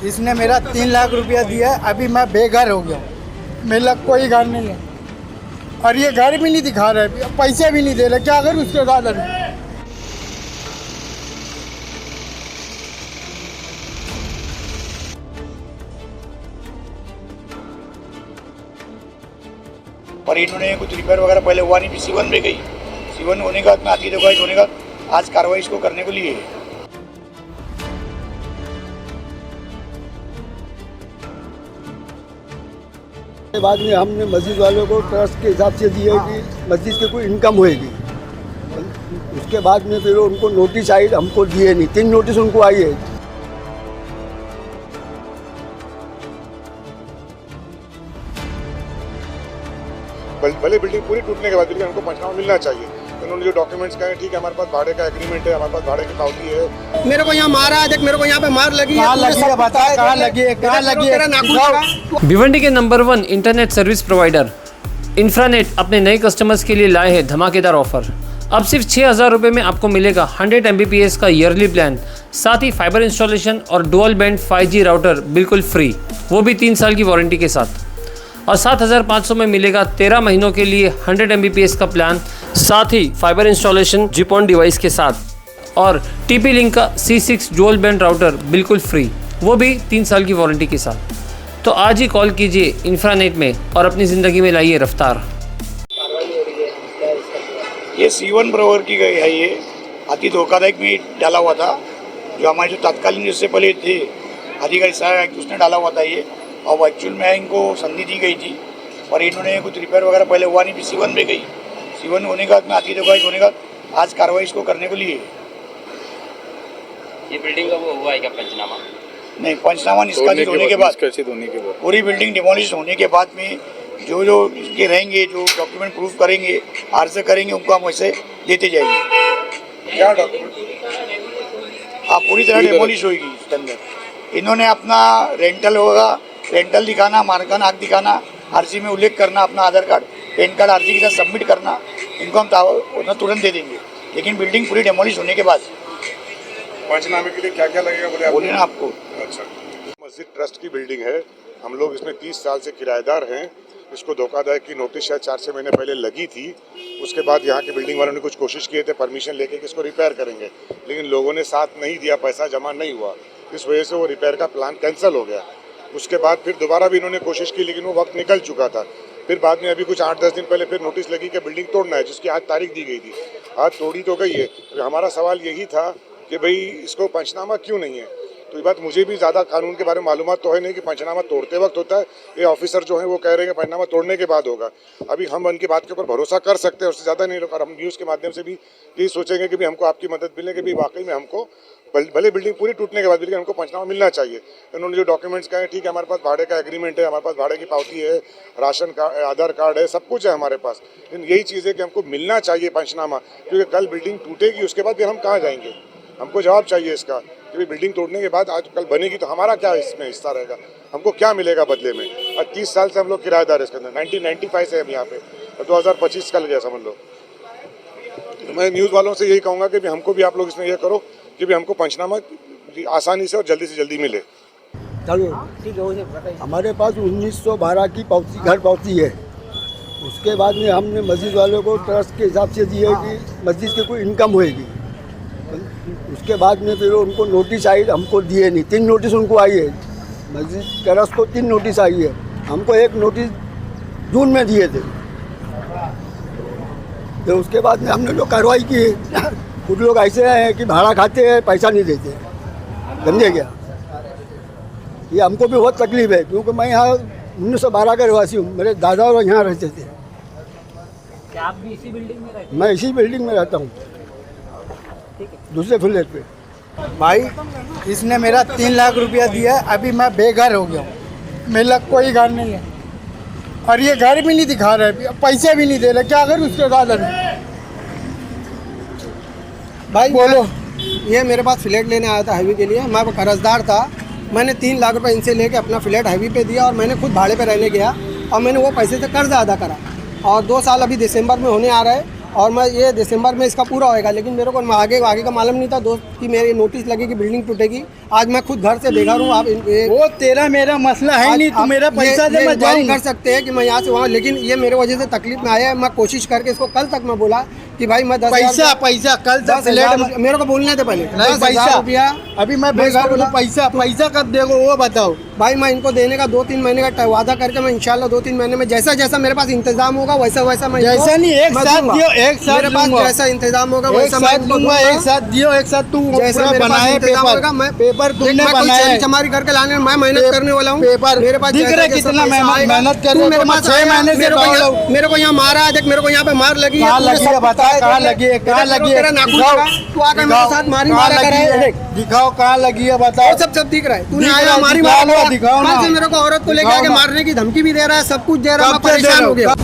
इसने मेरा 3 लाख रुपया दिया है, अभी मैं बेघर हो गया हूँ, मेरा कोई घर नहीं है और ये घर भी नहीं दिखा रहे, पैसे भी नहीं दे रहे, क्या करूँ उसके साथ अभी। और इन्होंने कुछ रिपेयर वगैरह पहले हुआ नहीं, C1 में गई, C1 होने के बाद में आती जगह होने का आज कार्रवाई इसको करने को लिए है। बाद में हमने मस्जिद वालों को ट्रस्ट के हिसाब से दिए कि मस्जिद की कोई इनकम होएगी। उसके बाद में फिर उनको नोटिस आई, हमको दिए नहीं, 3 नोटिस उनको आई है। भले बिल्डिंग पूरी टूटने के बाद भी हमको पंचनामा मिलना चाहिए। उन्होंने जो डॉक्यूमेंट्स कहे, ठीक है हमारे पास भाड़े का एग्रीमेंट है, हमारे पास भाड़े की पावती है। मेरे को यहाँ मारा है, देख मेरे को यहाँ पे मार लगी है, कहाँ लगी है। भिवंडी के नंबर 1 इंटरनेट सर्विस प्रोवाइडर इंफ्रानेट अपने नए कस्टमर्स के लिए लाए हैं धमाकेदार ऑफर। अब सिर्फ 6,000 रुपये में आपको मिलेगा 100 Mbps का ईयरली प्लान, साथ ही फाइबर इंस्टॉलेशन और डुअल बैंड 5G राउटर बिल्कुल फ्री, वो भी 3 साल की वारंटी के साथ। और 7,500 में मिलेगा 13 महीनों के लिए 100 Mbps का प्लान, साथ ही फाइबर इंस्टॉलेशन जीपॉन डिवाइस के साथ और TP लिंक का C6 डुअल बैंड राउटर बिल्कुल फ्री, वो भी 3 साल की वारंटी के साथ। तो आज ही कॉल कीजिए इंफ्रानेट में और अपनी ज़िंदगी में लाइए रफ्तार। ये C1 ब्रोवर की गई है, ये अति धोखाधड़ी में डाला हुआ था, जो हमारे जो तत्कालीन इससे पहले थे अधिकारी साहब उसने डाला हुआ था ये, और एक्चुअल में इनको संधि दी गई थी और इन्होंने कुछ रिपेयर वगैरह पहले हुआ नहीं, C1 में गई, C1 होने के बाद में आती जगह होने का आज कार्रवाई इसको करने को लिए। ये बिल्डिंग का वो हुआ है क्या पंचनामा? नहीं, पंचनामा निष्कासित होने के बाद, पूरी बिल्डिंग डिमोलिश होने के बाद में जो जो इसके रहेंगे, जो डॉक्यूमेंट प्रूफ करेंगे, आर्ज करेंगे, उनको हम वैसे देते जाएंगे। क्या डॉक्यूमेंट? आप पूरी तरह डिमोलिश होगी इसके अंदर। इन्होंने अपना रेंटल होगा, रेंटल दिखाना, मार्कन आग दिखाना, आरसी में उल्लेख करना, अपना आधार कार्ड पैन कार्ड आरसी के साथ सबमिट करना, इनको हम तुरंत दे देंगे, लेकिन बिल्डिंग पूरी डेमोलिश होने के बाद। पंचनामे के लिए क्या क्या लगेगा बोले ना आपको। अच्छा, मस्जिद ट्रस्ट की बिल्डिंग है, हम लोग इसमें 30 साल से किराएदार हैं। इसको धोखाधड़ी की नोटिस शायद 4-6 महीने पहले लगी थी। उसके बाद यहाँ के बिल्डिंग वालों ने कुछ कोशिश किए थे परमिशन लेके कि इसको रिपेयर करेंगे, लेकिन लोगों ने साथ नहीं दिया, पैसा जमा नहीं हुआ, इस वजह से वो रिपेयर का प्लान कैंसिल हो गया। उसके बाद फिर दोबारा भी इन्होंने कोशिश की, लेकिन वो वक्त निकल चुका था। फिर बाद में अभी कुछ 8-10 दिन पहले फिर नोटिस लगी कि बिल्डिंग तोड़ना है, जिसकी आज तारीख दी गई थी। आज तोड़ी तो गई है। तो हमारा सवाल यही था कि भाई इसको पंचनामा क्यों नहीं है। तो ये बात मुझे भी ज़्यादा कानून के बारे में मालूमात तो है नहीं कि पंचनामा तोड़ते वक्त होता है, ये ऑफिसर जो है वो कह रहे हैं कि पंचनामा तोड़ने के बाद होगा। अभी हम उनकी बात के ऊपर भरोसा कर सकते हैं, उससे ज़्यादा नहीं। और हम न्यूज़ के माध्यम से भी यही सोचेंगे कि भी हमको आपकी मदद मिले कि भी वाकई में हमको भले बिल्डिंग पूरी टूटने के बाद भी हमको पंचनामा मिलना चाहिए। उन्होंने जो डॉक्यूमेंट्स कहे, ठीक है हमारे पास भाड़े का एग्रीमेंट है, हमारे पास भाड़े की पावती है, राशन कार्ड, आधार कार्ड है, सब कुछ है हमारे पास, लेकिन यही चीज़ है कि हमको मिलना चाहिए पंचनामा, क्योंकि कल बिल्डिंग टूटेगी, उसके बाद फिर हम कहाँ जाएंगे। हमको जवाब चाहिए इसका कि भाई बिल्डिंग तोड़ने के बाद आज कल बनेगी तो हमारा क्या इसमें हिस्सा रहेगा, हमको क्या मिलेगा बदले में। आज 30 साल से हम लोग किराएदार है इसके अंदर, 1995 से हम यहाँ पे, 2025 का लगे समझ लो। तो मैं न्यूज़ वालों से यही कहूँगा कि हमको भी आप लोग इसमें यह करो कि भी हमको पंचनामा आसानी से और जल्दी से जल्दी मिले। हमारे पास 1912 की पावती, घर पावती है। उसके बाद में हमने मस्जिद वालों को ट्रस्ट के हिसाब से दिए कि मस्जिद की कोई इनकम होएगी। उसके बाद में फिर उनको नोटिस आई, हमको दिए नहीं, 3 नोटिस उनको आई है। मस्जिद ट्रस्ट को 3 नोटिस आई है, हमको 1 नोटिस जून में दिए थे। तो उसके बाद में हमने जो कार्रवाई की, कुछ लोग ऐसे हैं कि भाड़ा खाते हैं, पैसा नहीं देते, समझे क्या। ये हमको भी बहुत तकलीफ है, क्योंकि मैं यहाँ 1912 का रहवासी हूँ, मेरे दादा और यहाँ रहते थे। क्या आप भी इसी बिल्डिंग में रहते हैं? मैं इसी बिल्डिंग में रहता हूँ, दूसरे फ्लैट पे। भाई इसने मेरा 3 लाख रुपया दिया है, अभी मैं बेघर हो गया हूँ, मेरा कोई घर नहीं है और ये घर भी नहीं दिखा रहे, पैसे भी नहीं दे रहे, क्या करूँ उसके साथ अभी। भाई बोलो। ये मेरे पास फ्लैट लेने आया था हाईवे के लिए, मैं कर्जदार था। मैंने 3 लाख रुपए इनसे लेके अपना फ्लैट हाईवे पे दिया और मैंने खुद भाड़े पे रहने गया और मैंने वो पैसे से कर्ज अदा करा। और 2 साल अभी दिसंबर में होने आ रहा है और मैं ये दिसंबर में इसका पूरा होएगा, लेकिन मेरे को आगे का मालूम नहीं था दोस्त कि मेरी नोटिस लगेगी, बिल्डिंग टूटेगी। आज मैं खुद घर से देखा हूँ। आप वो तेरा मेरा मसला है नहीं, तू मेरा पैसा दे, मैं जारी जाऊँ कर सकते हैं कि मैं यहाँ से वहाँ, लेकिन ये मेरे वजह से तकलीफ में आया है। मैं कोशिश करके इसको कल तक मैं बोला कि भाई मैं 10,000 पैसा कल तक फ्लैट मेरे को बोलने थे पहले, नहीं 10,000 पैसा रुपया अभी मैं बेघर हूँ, पैसा कब देगो वो बताओ। भाई मैं इनको देने का 2-3 महीने का वादा करके मैं इंशाल्लाह 2-3 महीने में जैसा मेरे पास इंतजाम होगा वैसा मैं जैसा नहीं एक साथ दियो, एक साथ मेरे पास जैसा इंतजाम होगा वैसा मैं दूंगा। एक साथ दियो, एक साथ तू जैसे मेरे पास इंतजाम होगा मैं पेपर तुमने बनाया है, चमारी करके लाने मैं मेहनत करने वाला हूँ। पेपर मेरे पास दिख रहा कितना मेहनत कर रहे हो, 6 महीने से मेरे को यहाँ मारा, देख मेरे को यहाँ पे मार लगी है, कहाँ लगी है बता, कहाँ लगी है, कहाँ लगी है, तू आकर मेरे साथ मारा करे, दिखाओ कहाँ लगी है बताओ। सब दिख रहा है, तूने आया मारी दिखाओ ना। मेरे को औरत को लेके आके मारने की धमकी भी दे रहा है, सब कुछ दे रहा है, मैं परेशान हो गया।